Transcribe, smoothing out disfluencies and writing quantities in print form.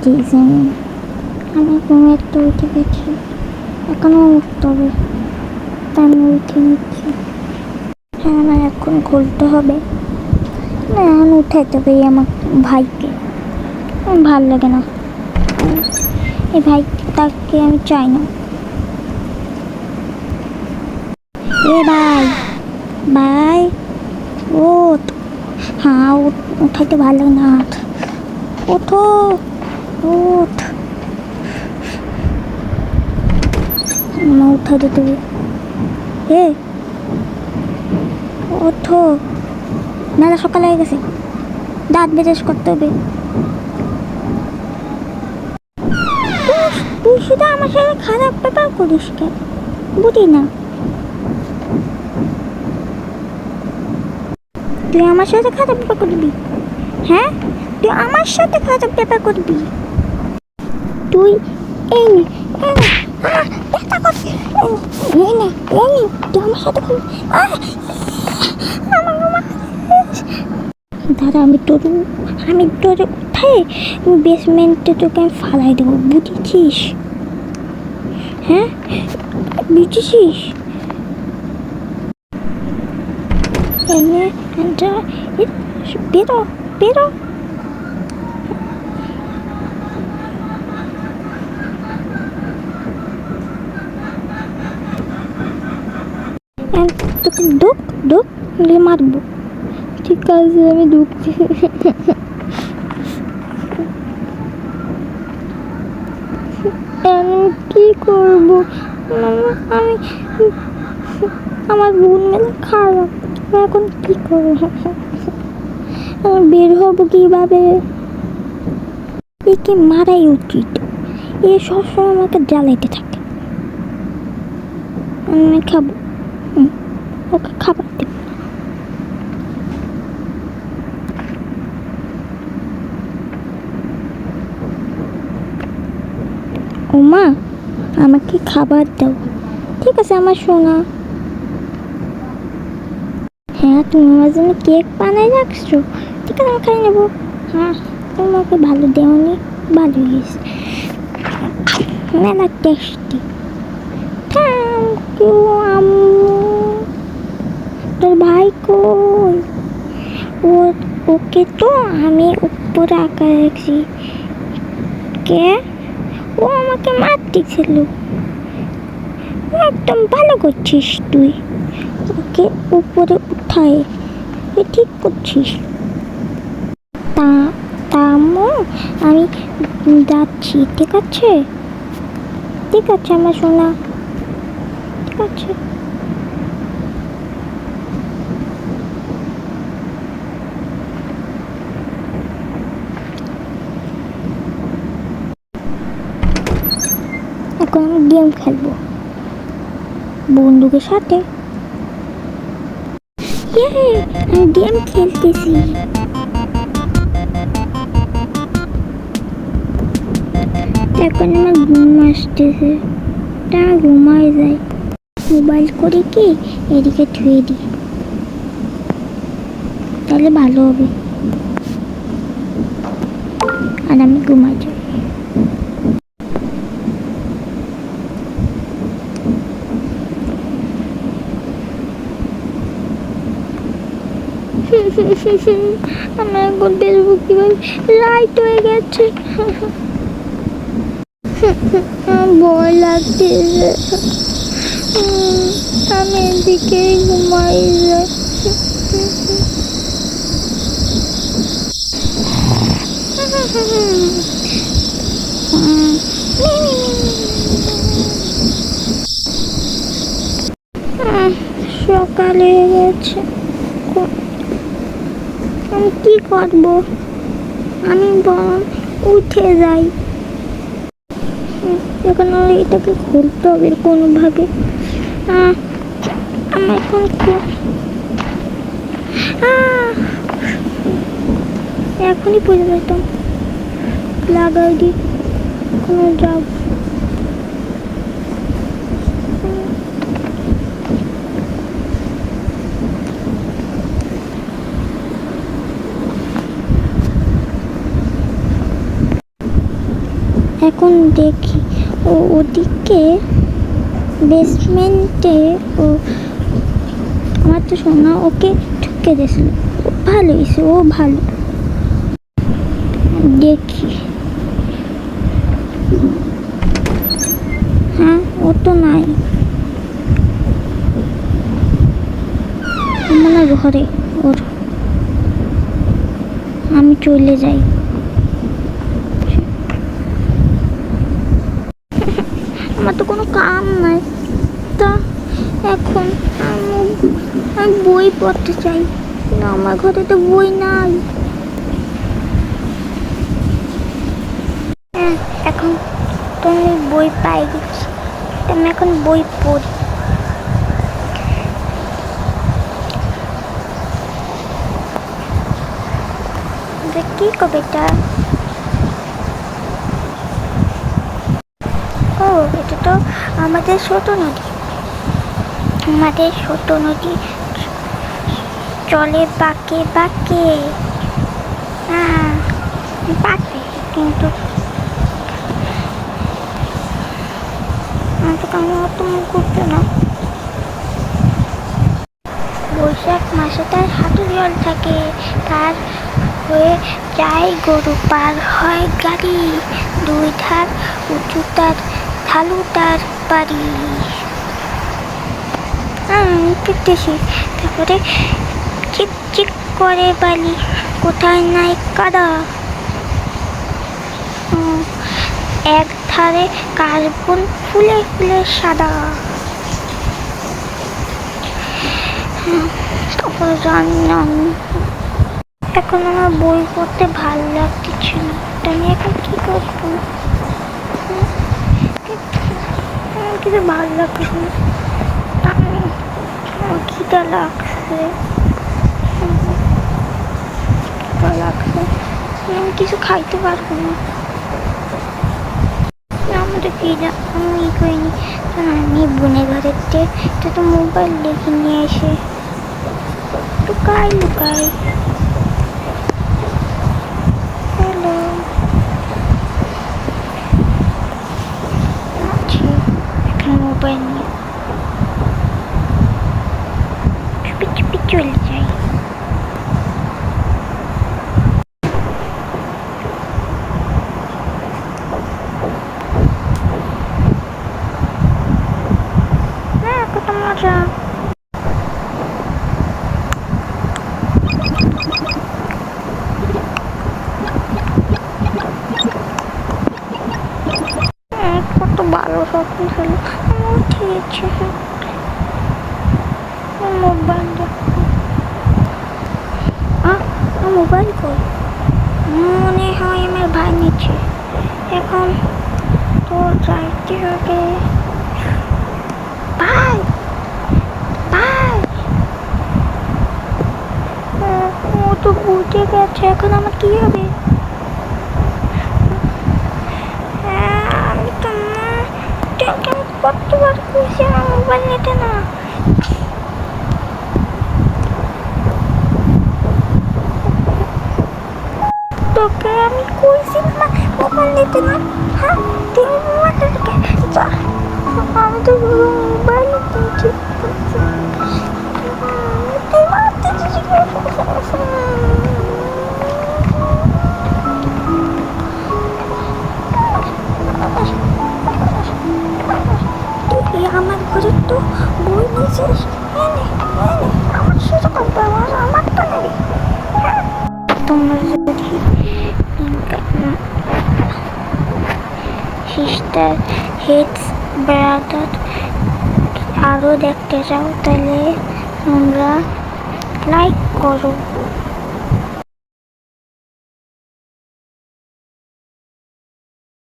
দিয়েছি আমি ঘুমের তো উঠে গেছি, এখনও উঠতে হবে, তাই আমি উঠে নিচ্ছি। হ্যাঁ, আমার এখন খুলতে হবে না, এখন উঠাইতে হবে আমার ভাইকে। ভালো লাগে না এই ভাই, তাকে আমি চাই না। এ ভাই, ভাই ওঠ। হ্যাঁ, উঠাইতে ভালো লাগে না, ওঠো, ওঠ। উঠা দিতে হবে। এ ওঠো, মেলা সকাল হয়ে গেছে, দাঁত ব্রাশ করতে হবে। তুই শুধু আমার সাথে খারাপ ব্যাপার করিস কেন, বুঝি না। তুই আমার সাথে খারাপ ব্যাপার করবি? হ্যাঁ, তুই আমার সাথে খারাপ ব্যাপার করবি? তুই এই নে, তুই আমার সাথে দাদা, আমি তোর উঠাই বেসমেন্টে তোকে আমি ফালাই দেবো, বুঝেছিস? হ্যাঁ, বুঝেছিস? বেরো, বেরো। তোকে ঢুক মারবো। ঠিক আছে, আমি ঢুকছি। আমি কি করবো? আমি আমার বোন মেলা খারাপ, এখন কি করবো? বের হবো কিভাবে? একে মারাই উচিত, এ সবসময় আমাকে জ্বালাইতে থাকে। আমি খাবো, ওকে খাবার দেব। ও মা, আমাকে খাবার দাও। ঠিক আছে আমার সোনা। হ্যাঁ, তুমি আমার জন্য কেক বানাই রাখছো, ঠিক আছে আমি খাই নেবো। হ্যাঁ, তোমাকে ভালো দেওনি, ভালো হয়েছে, মেলা টেস্টি। থ্যাংক ইউ আম্মু। তোর ভাই কই? ওকে তো আমি উপরে আঁকা রাখছি। কে? ও আমাকে মারতেছিল। একদম ভালো করছিস তুই, ওকে উপরে উঠায় ঠিক করছিস। আম্মু, আমি যাচ্ছি, ঠিক আছে? ঠিক আছে আমার সোনা, ঠিক আছে। এখন আমি গেম খেলবো বন্ধুদের সাথে। আমি গেম খেলতেছি। এখন আমার ঘুম আসতেছে, তা ঘুমায় যায়। মোবাইল করে কি এদিকে ধুয়ে দিই, তাহলে ভালো হবে, আর আমি ঘুমাই যাই। আমি এখন বেরোবো কিভাবে? লাইট হয়ে গেছে, ভয় লাগতেছে। আমি এদিকে ঘুমাই যাই। সকালে গেছে, আমি কি করবো? আমি উঠে যাই। এখন এটাকে খুলতে হবে কোনোভাবে। আমার এখন এখনই পড়ে যেতাম, লাগাই দি কোনো যাব। এখন দেখি ওদিকে বেসমেন্টে আমার তো সোনা ওকে ঠুকে দিয়েছিল। ভালো হয়েছে, ও ভালো। দেখি, হ্যাঁ ও তো নাই আমার ঘরে। ওর আমি চলে যাই। আমার তো কোনো কাম নাই, তা এখন আমি বই পড়তে চাই, না আমার ঘরে তো বই নাই। হ্যাঁ, এখন তো আমি বই পাই গেছি, আমি এখন বই পড়ি। কি কবিতা? ও এটা তো আমাদের ছোট নদী। আমাদের ছোট নদী চলে বাঁকে বাঁকে। হ্যাঁ বাঁকে, কিন্তু আমি অত মুখ করতে না। বৈশাখ মাসে তার হাঁটু জল থাকে, তার হয়ে যায় গরু, পার হয় গাড়ি, দুই ধার উঁচু তার, ঢালু তার বাড়ি। পেতেছি, তারপরে চিক চিক করে বালি, কোথায় নাই কাদা, এক ধারে কাশবন ফুলে ফুলে সাদা। তারপর জানি এখন আমার বই পড়তে ভালো লাগতেছে না, আমি এখন কি করবো? কিছু ভালো লাগতেছে না, খিদা লাগছে, আমি কিছু খাইতে পারবো না। আমাদের খিদা আমি করিনি, আমি বোনের ঘরের তো মোবাইল দেখে নিয়ে এসে লুকাই লুকাই। হ্যালো, আছি এখন মোবাইল নিয়ে চুপি চুপি চলে যাই। হ্যাঁ কত মজা। কত ভালো স্বপ্ন ছিল, ঠিক আছে। মোবাইল মোবাইল কই? মনে হয় আমার ভাই নিচ্ছে। এখন তো যাইতে হবে। ভাই ভাই, ও তো বুঝে গেছে, এখন আমার কি হবে? আমি তোমার কতবার খুঁজছি, আমার মোবাইল নিতে না। তোকে আমি কইছি না মোবাইল নিতে না, হ্যাঁ তুমি মোবাইল যা, আমি তো মোবাইল নিচ্ছি। আমার ঘরে তো বই নিয়েছিস, আমার সেটা করতে আমার তো নেই। তোমরা যদি সিস্টার হিটস ব্রাদার আরও দেখতে চাও, তাহলে তোমরা লাইক করো।